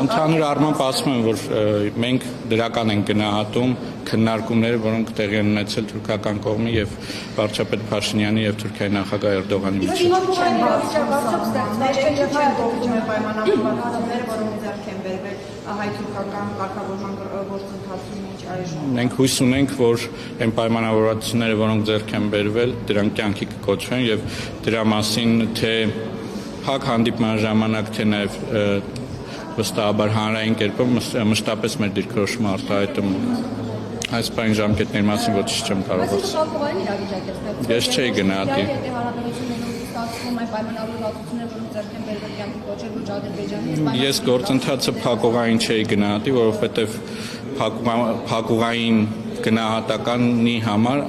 Ընդհանուր առմամբ ասում եմ, որ մենք դրական ենք գնահատում քննարկումները, որոնք տեղի են ունեցել թուրքական կողմի եւ վարչապետ Փաշինյանի եւ Թուրքիայի նախագահ Էրդողանի միջեւ։ Հայ-թուրքական կարգավորման գործընթացում ինչ այժմ։ Մենք հույս ունենք, որ այն պայմանավորվածությունները, որոնք ձեռք են բերվել, դրանք կյանքի կկոչվեն եւ դրա մասին թե փակ հանդիպման ժամանակ, թե նաեւ վստահաբար հանրային կերպով մշտապես մեր դիրքորոշումը արտահայտում այս բան ժամկետների մասին ոչինչ չեմ կարող ասել։ Ես չէի գնահատի։ Ես գործընթացը փակուղային չէի գնահատի, որովհետև փակուղային գնահատականի համար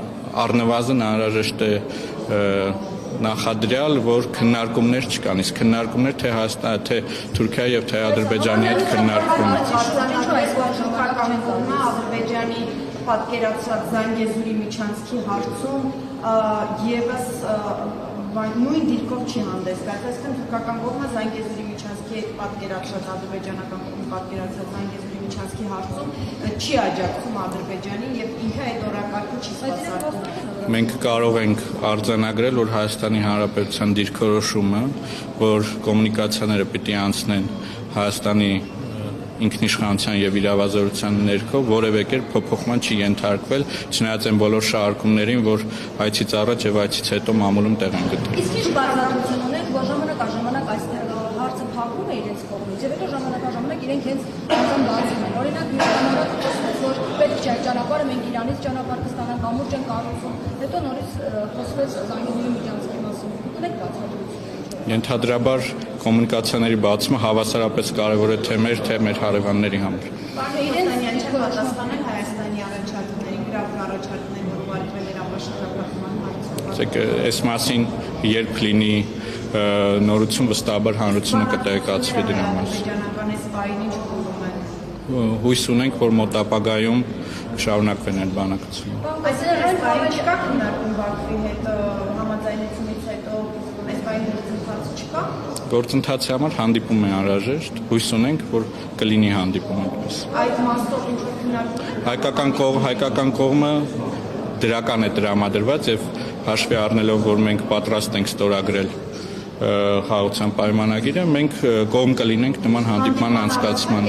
առնվազն անհրաժեշտ է նախադրյալ, որ քննարկումներ չկան, իսկ քննարկումներ թե Հայաստանի, թե Թուրքիայի եւ թե Ադրբեջանի հետ քննարկում։ Ադրբեջանի պատկերացրած Զանգեզուրի միջանցքի հարցում եւս նույն դիրքով չի հանդես գալիս, այսինքն թուրքական կողմը Զանգեզուրի միջանցքի հետ պատկերացրած ադրբեջանական կողմը պատկերացրած Զանգեզուրի միջանցքի հարցում չի աջակցում Ադրբեջանին եւ ինքը այդ օրակարգը չի սպասարկում։ Մենք կարող ենք արձանագրել, որ Հայաստանի Հանրապետության դիրքորոշումը, որ կոմունիկացիաները պիտի անցնեն Հայաստանի ինքնիշխանության եւ իրավազորության ներքո որևէ կերպ փոփոխման չի ենթարկվել, չնայած այն բոլոր շարժումներին, որ այցից առաջ եւ այցից հետո մամուլում տեղ են գտել։ Իսկ ինչ բացատրություն ունենք, որ ժամանակ այստեղ հարցը փակում է իրենց կողմից, եւ հետո ժամանակ իրենք հենց անգամ բացում են։ Օրինակ, միանորակ որ պետք չէ ճանապարհը մենք Իրանից ճանապարհ կստանանք, ամուրջ են կառուցում, հետո նորից խոսվեց Զանգեզուրի միջանցքի մասին։ Ունեք բացատրություն։ Ենթադրաբար կոմունիկացիաների բացումը հավասարապես կարևոր է թե մեր հարևանների համար։ Իրենց պատասխանել Հայաստանի առաջարկներին, գրավոր առաջարկներին, որ ուղարկվել էր ապաշտապահման հարցը։ Այս մասին երբ լինի նորություն, վստահաբար հանրությունը կտեղեկացվի դրա մասին։ Ադրբեջանական այս պահին ինչ ուղղում են։ Հույս ունենք, որ մոտ ապագայում կշարունակվեն այդ բանակցությունը։ Այսինքն այս պահին չկա քննարկում Բաքվի հետ համաձայնությունից հետո այս պահին գործընթաց չկա։ Գործընթացի համար հանդիպում է անհրաժեշտ, հույս ունենք, որ կլինի հանդիպում այդպես։ Այդ մասով ինչ-որ քննարկում։ Հայկական կողմը դրական է տրամադրված եւ հաշվի առնելով, որ մենք պատրաստ ենք ստորագրել խաղաղության պայմանագիրը, մենք կողմ կլինենք նման հանդիպման անցկացման։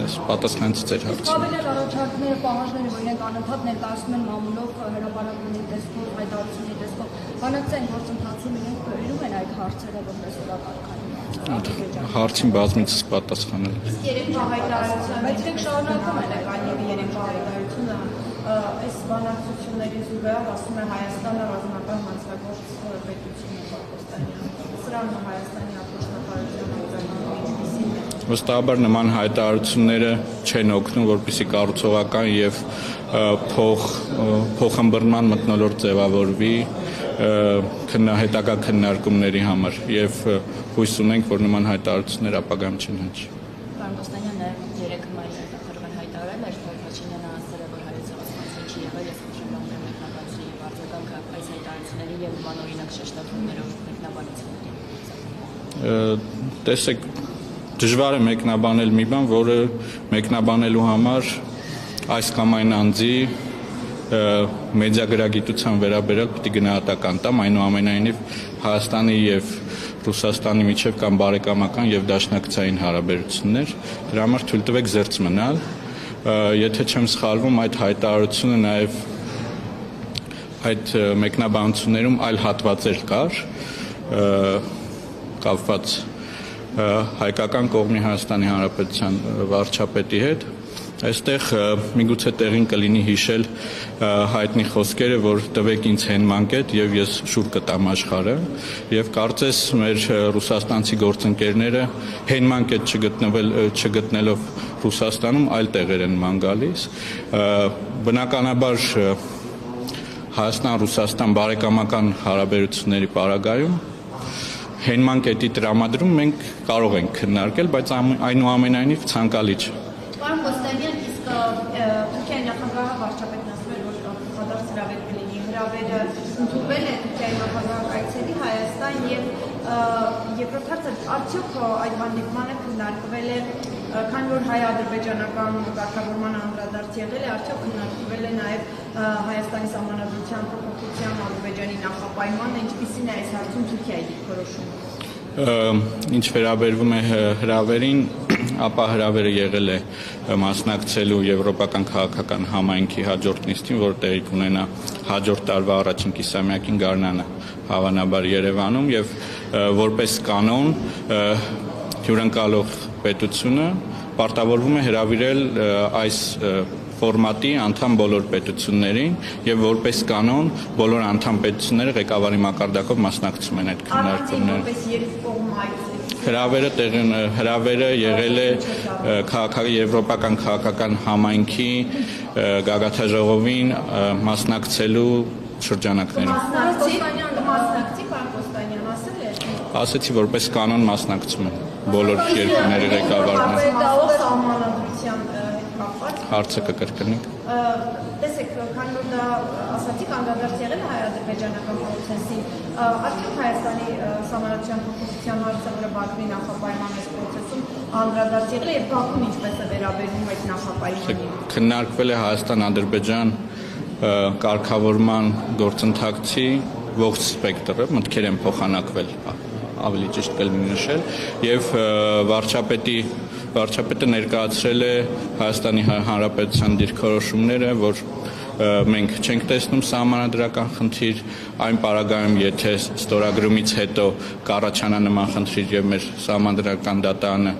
Պատասխանեց ձեր հարցին։ Ավելի առաջարկները, պահանջները, որ իրենք անընդհատ ներկայացնում են մամուլով հրապարակումների տեսքով, հայտարարությունների տեսքով, բանակցային գործընթացում իրենք բերում են այդ հարցերը որպես օրակարգային։ Հարցին բազմիցս պատասխանել։ Իսկ երեկվա հայտարարությունը, բայց իրենք շարունակում են Կանևի երեկվա հայտարարությունը, այս բանակցությունների զուգահեռ ասում է Հայաստանը ռազմական հանցագործ պետություն է Պակիստանյան։ Սրան Հայաստանի ապօրինապարության Վստահաբար նման հայտարարությունները չեն օգնում, որպեսզի կառուցողական եւ փոխըմբռնման մթնոլորտ ձևավորվի հետագա քննարկումների համար եւ հույս ունենք, որ նման հայտարարություններ ապագայում չեն հնչի։ Պարոն Կոստանյան, նաեւ 3 մայիսի նախարարը հայտարարել էր, որ Փաշինյանը ասել է, որ հայեցակցությունը չի եղել, ես խնդրում եմ մեկնաբանել եւ արձագանքը այս հայտարարությունների եւ նման օրինակ շեշտադրումներով մեկնաբանությունների։ Տեսեք, դժվար է մեկնաբանել մի բան, որը մեկնաբանելու համար այս կամ այն անձի մեդիագրագիտության վերաբերյալ պիտի գնահատական տամ, այնուամենայնիվ Հայաստանի եւ Ռուսաստանի միջև կան բարեկամական եւ դաշնակցային հարաբերություններ, դրա համար թույլ տվեք զերծ մնալ, եթե չեմ սխալվում, այդ հայտարարությունը նաեւ այդ մեկնաբանություններում այլ հատվածեր կար, կապված հայկական կողմի Հայաստանի Հանրապետության վարչապետի հետ, այստեղ միգուցե տեղին կլինի հիշել հայտնի խոսքերը, որ տվեք ինձ հենմանկետ եւ ես շուտ կտամ աշխարհը եւ կարծես մեր ռուսաստանցի գործընկերները հենմանկետ չգտնելով Ռուսաստանում այլ տեղեր են ման գալիս, բնականաբար Հայաստան-Ռուսաստան բարեկամական հարաբերությունների պարագայում հենմանկետի տրամադրում մենք կարող ենք քննարկել, բայց այնուամենայնիվ ցանկալի չէ։ Պարոն Կոստանյան, իսկ Թուրքիայի նախագահը վարչապետն ասում էր, որ փոխադարձ հրավեր կլինի։ Հրավերը ընդունվել է Թուրքիայի նախագահը այցելի Հայաստան եւ Երկրորդ հարցը, արդյոք այդ հանդիպմանը քննարկվել է, քանի որ հայ-ադրբեջանական կարգավորման անդրադարձ եղել է, արդյոք քննարկվել է նաև Հայաստանի սահմանադրության փոփոխության Ադրբեջանի նախապայմանը, ինչպիսին է այս հարցում Թուրքիայի դիրքորոշումը։ Ինչ վերաբերվում է հրավերին, ապա հրավերը եղել է մասնակցելու Եվրոպական քաղաքական համայնքի հաջորդ նիստին, որը տեղի կունենա հաջորդ տարվա առաջին կիսամյակին գարնանը հավանաբար Երևանում, եւ որպես կանոն հյուրընկալող պետությունը պարտավորվում է հրավիրել այս ֆորմատի անդամ բոլոր պետություններին եւ որպես կանոն բոլոր անդամ պետությունները ղեկավարի մակարդակով մասնակցում են այդ քննարկումներին։ Հրավերը եղել է Եվրոպական քաղաքական համայնքի գագաթաժողովին մասնակցելու շրջանակներում։ Ասացի, որպես կանոն մասնակցում են բոլոր երկրների ղեկավարները։ Հարցը կկրկնեք։ Տեսեք, քանի որ դա ասացիք, անդրադարձ եղել է հայ-ադրբեջանական պրոցեսին, արդյոք Հայաստանի սահմանադրության փոփոխության հարցը, որը Բաքվի նախապայման այս պրոցեսում անդրադարձ եղել է, եւ Բաքուն ինչպես է վերաբերվում այդ նախապայմանին։ Քննարկվել է Հայաստան-Ադրբեջան կարգավորման գործընթացի ողջ սպեկտրը, մտքեր են փոխանակվել, ավելի ճիշտ կլինի նշել, եւ վարչապետը ներկայացրել է Հայաստանի Հանրապետության դիրքորոշումները, որ մենք չենք տեսնում սահմանադրական խնդիր, այն պարագայում, եթե ստորագրումից հետո կառաջանա նման խնդիր եւ մեր սահմանադրական դատարանը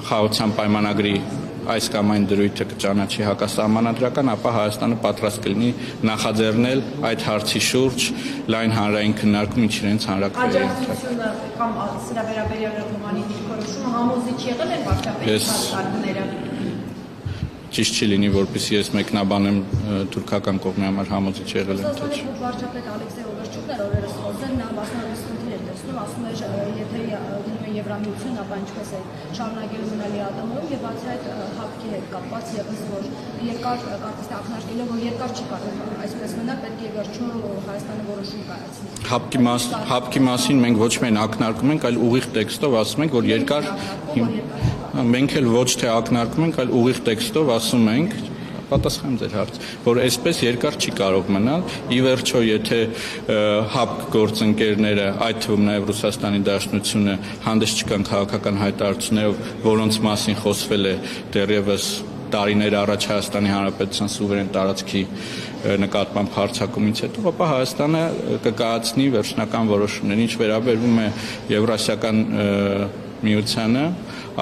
խաղաղության պայմանագրի այս կամ այն դրույթը կճանաչի հակասահմանադրական, ապա Հայաստանը պատրաստ կլինի նախաձեռնել այդ հարցի շուրջ լայն հանրային քննարկում, ինչ իրենց հանրակրվեի աջակցությունը կամ սրա վերաբերյալ Ռոմանի դիրքորոշումը համոզիչ եղել են վարչապետի հաստատները։ Ճիշտ չի լինի, որպեսզի ես մեկնաբանեմ թուրքական կողմի համար համոզիչ եղել եմ թե չէ։ Վարչապետ Ալեքսեյ Օվերչուկն էր օրերս խոսել, նա մասնավորապես խնդիր էր տեսնում, ասում էր, եթե Եվրամիություն, ապա ինչպես է շարունակելու մնալ ատամում եւ բացի այդ հապկի հետ կապված եւս որ երկար կարծես ակնարկելով որ երկար չի կարող այսպես մնալ, պետք է վերջում Հայաստանը որոշում կայացնի։ Հապկի մասին մենք ոչ միայն ակնարկում ենք, այլ ուղիղ տեքստով ասում ենք, որ երկար մենք էլ ոչ թե ակնարկում ենք, այլ ուղիղ տեքստով ասում ենք, պատասխանեմ ձեր հարց, որ այսպես երկար չի կարող մնալ։ Ի վերջո, եթե հապկ գործընկերները, այդ թվում նաև Ռուսաստանի Դաշնությունը հանդես չկան քաղաքական հայտարարություններով, որոնց մասին խոսվել է դեռևս տարիներ առաջ Հայաստանի Հանրապետության սուվերեն տարածքի նկատմամբ հարձակումից հետո, ապա Հայաստանը կկայացնի վերջնական որոշումներ, ինչ վերաբերվում է Եվրասիական միությանը,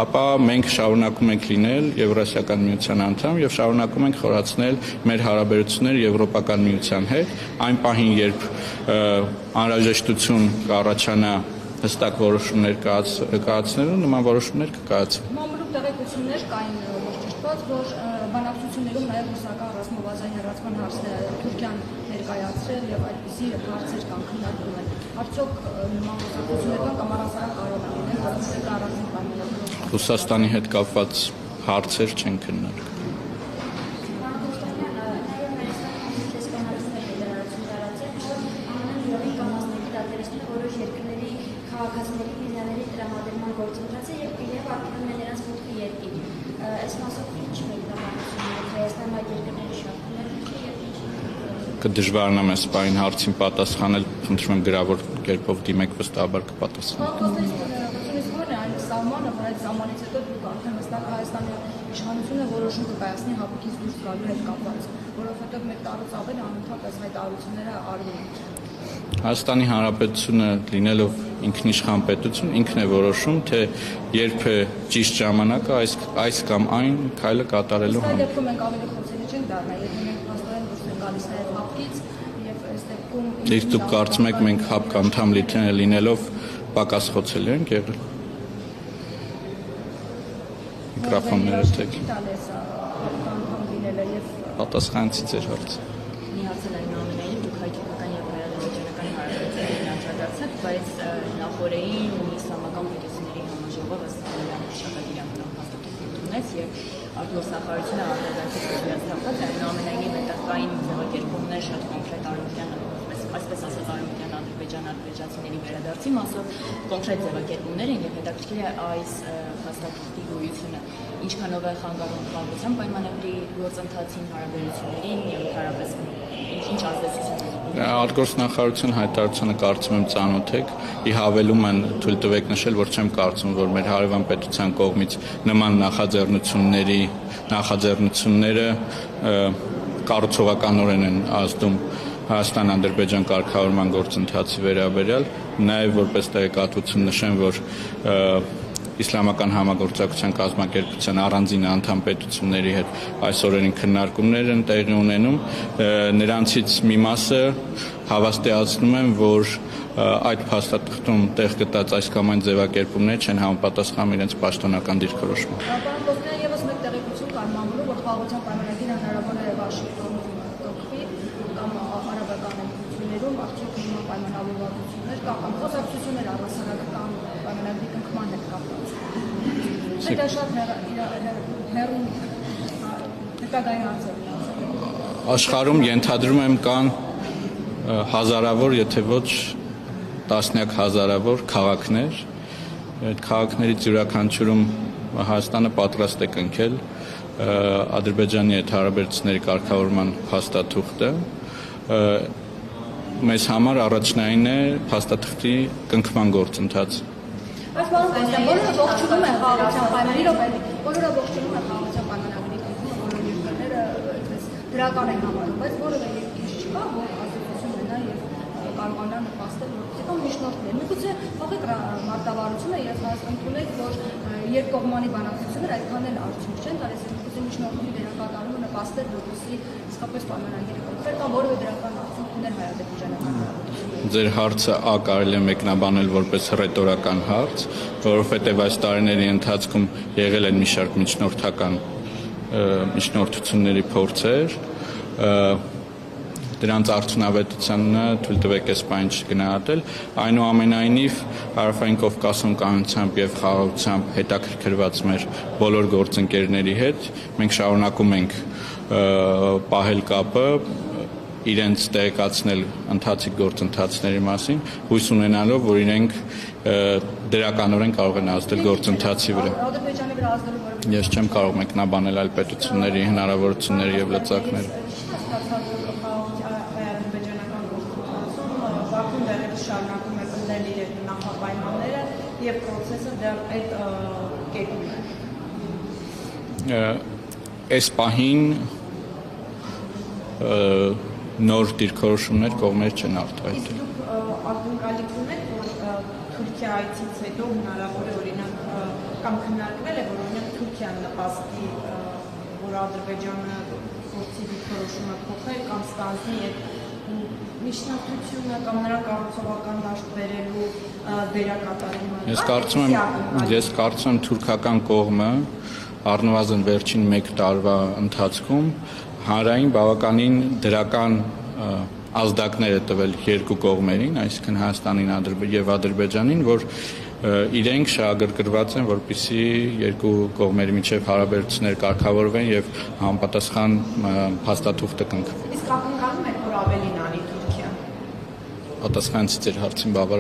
ապա մենք շարունակում ենք լինել Եվրասիական միության անդամ եւ շարունակում ենք խորացնել մեր հարաբերությունները Եվրոպական միության հետ, այն պահին, երբ անհրաժեշտություն կառաջանա հստակ որոշումներ կայացնելու, նման որոշումներ կկայացվեն։ Մանրուք տեղեկություններ կային ճշտված, որ բանակցություններում նաև ռուսական ռազմավազային հեռացման հարցները Թուրքիան ներկայացրել եւ այդպիսի հարցեր կան քննարկվում են։ Արդյոք նման բանակցություններ կամ առանձնական կարող են լինել, որոնց առանձին պայմաններով Ռուսաստանի հետ կապված հարցեր չեն քննարկվում։ Կդժվարանամ այս պահին հարցին պատասխանել, խնդրում եմ գրավոր կերպով դիմեք, վստահաբար կպատասխանեմ։ Այն սահմանը, որ այդ սահմանից հետո դուք արդեն հստակ Հայաստանի իշխանությունը որոշում կկայացնի հապկից դուրս գալու հետ կապված, որովհետև մեկ տարուց ավել անընդհատ այս հայտարարությունները արվում են։ Հայաստանի Հանրապետությունը լինելով ինքնիշխան պետություն, ինքն է որոշում, թե երբ է ճիշտ ժամանակը այս կամ այն քայլը կատարելու համար։ Այս դեպքում մենք ավելի խոցելի չենք դառնա, եթե մենք փաստորեն դուրս ենք գալիս նաև հապկից եւ այս դեպքում Իսկ դուք կարծում եք մենք հապկ անդամ լինելով պակաս խոցելի ենք եղել։ Միկրոֆոնները թեք։ Պատասխանեցի ձեր հարցը։ Մի հարցը այնուամենայնիվ դուք հայկական եւ հայ-ադրբեջանական հարաբերություններին անդրադարձաք, բայց նախորդին իսլամական պետությունների համաժողովը աշխատադիրական հաստատություն ունեց եւ արտգործնախարարությունը անդրադարձել է հաստատած այնուամենայնիվ հետագային ձևակերպումներ շատ կոնկրետ արարության այսպես ասած Արևմտյան ադրբեջանցիների վերադարձի մասով կոնկրետ ձևակերպումներ են եւ հետաքրքիր է այս հաստատությունի գոյությունը ինչքանով է խանգարում խաղաղության պայմանագրի գործընթացին, հարաբերություններին եւ հարաբերս ինչ ազդեցություն ունի։ Արտգործնախարարության հայտարարությունը կարծում եմ ծանոթ եք, ի հավելում են թույլ տվեք նշել, որ չեմ կարծում, որ մեր հարևան պետության կողմից նման նախաձեռնությունները կառուցողականորեն են ազդում Հայաստան-Ադրբեջան կարգավորման գործընթացի վերաբերյալ, նաև որպես տեղեկատվություն նշեմ, որ Իսլամական համագործակցության կազմակերպության առանձին անդամ պետությունների հետ այս օրերին քննարկումներ են տեղի ունենում, նրանցից մի մասը հավաստիացնում են, որ այդ փաստաթղթում տեղ գտած այս կամ այն ձևակերպումները չեն համապատասխանում իրենց պաշտոնական դիրքորոշմանը։ Պարոն Կոստյան, եւս մեկ տեղեկություն կար մամուլում, որ խաղաղության պայմանագիրը հնարավոր է Վաշինգտոնում կողմի կամ արաբական ընկերություններում արդյոք նման պայմանավորվածություններ կամ խոսակցություններ առասարակական պայմանագրի կնքման հետ կապված։ Դա շատ հեռուն հետագային հարցեր են։ Աշխարհում ենթադրում եմ կան հազարավոր, եթե ոչ տասնյակ հազարավոր քաղաքներ, այդ քաղաքներից յուրաքանչյուրում Հայաստանը պատրաստ է կնքել Ադրբեջանի հետ հարաբերությունների կարգավորման փաստաթուղթը, մեզ համար առաջնային է փաստաթղթի կնքման գործընթացը։ Բայց պարոն Կոստյան, բոլորը ողջունում են խաղաղության պայմանագրի, բոլորը ողջունում են խաղաղության պայմանագրի կնքումը, բոլոր երկրները այդպես դրական են համարում, բայց որևէ երկիր չկա, որ ազդեցություն ունենա եւ կարողանա նպաստել, որպեսզի կամ միջնորդներ։ Միգուցե փոխեք մարտավարությունը եւ ընդունեք, որ երկկողմանի բանակցությունները այդքան էլ արդյունք չեն տալիս, միգուցե միջնորդների վերակատարումը նպաստել, որպեսզի իսկապես պայմանագիրը կնքվեր կամ որևէ դրական արդյունք ուներ հայ-ադրբեջանական։ Ձեր հարցը կարելի է մեկնաբանել որպես ռետորական հարց, որովհետև այս տարիների ընթացքում եղել են մի շարք միջնորդությունների փորձեր, դրանց արդյունավետությանը թույլ տվեք այս բանը չգնահատել, այնուամենայնիվ Հարավային Կովկասում կայունությամբ եւ խաղաղությամբ հետաքրքրված մեր բոլոր գործընկերների հետ մենք շարունակում ենք պահել կապը, իրենց տեղեկացնել ընթացիկ գործընթացների մասին, հույս ունենալով, որ իրենք դրականորեն կարող են ազդել գործընթացի վրա։ Ադրբեջանի վրա ազդելու որևէ Ես չեմ կարող մեկնաբանել այլ պետությունների հնարավորությունները եւ լծակները։ Հայ-ադրբեջանական գործընթացում Բաքուն դեռևս շարունակում է ընդդեմ իր նախապայմանները եւ process-ը դեռ այդ կետում է։ Այս պահին նոր դիրքորոշումներ կողմեր չեն արտահայտել։ Իսկ ակնկալիք ունեք, որ Թուրքիա այցից հետո հնարավոր է օրինակ կամ քննարկվել է, որ օրինակ Թուրքիան նպաստի, որ Ադրբեջանը փորձի դիրքորոշումը փոխել կամ ստանձնի այդ միջնորդությունը կամ նրա կառուցողական դաշտ բերելու վերակատարումը։ Ես կարծում եմ թուրքական կողմը առնվազն վերջին 1 տարվա ընթացքում հանրային բավականին դրական ազդակներ է տվել երկու կողմերին, այսինքն Հայաստանին եւ Ադրբեջանին, որ իրենք շահագրգռված են, որպեսզի երկու կողմերի միջև հարաբերություններ կարգավորվեն եւ համապատասխան փաստաթուղթը կնքվի։ Իսկ ակնկալում եք, որ ավելին անի Թուրքիան։ Պատասխանեցի ձեր հարցին բավարար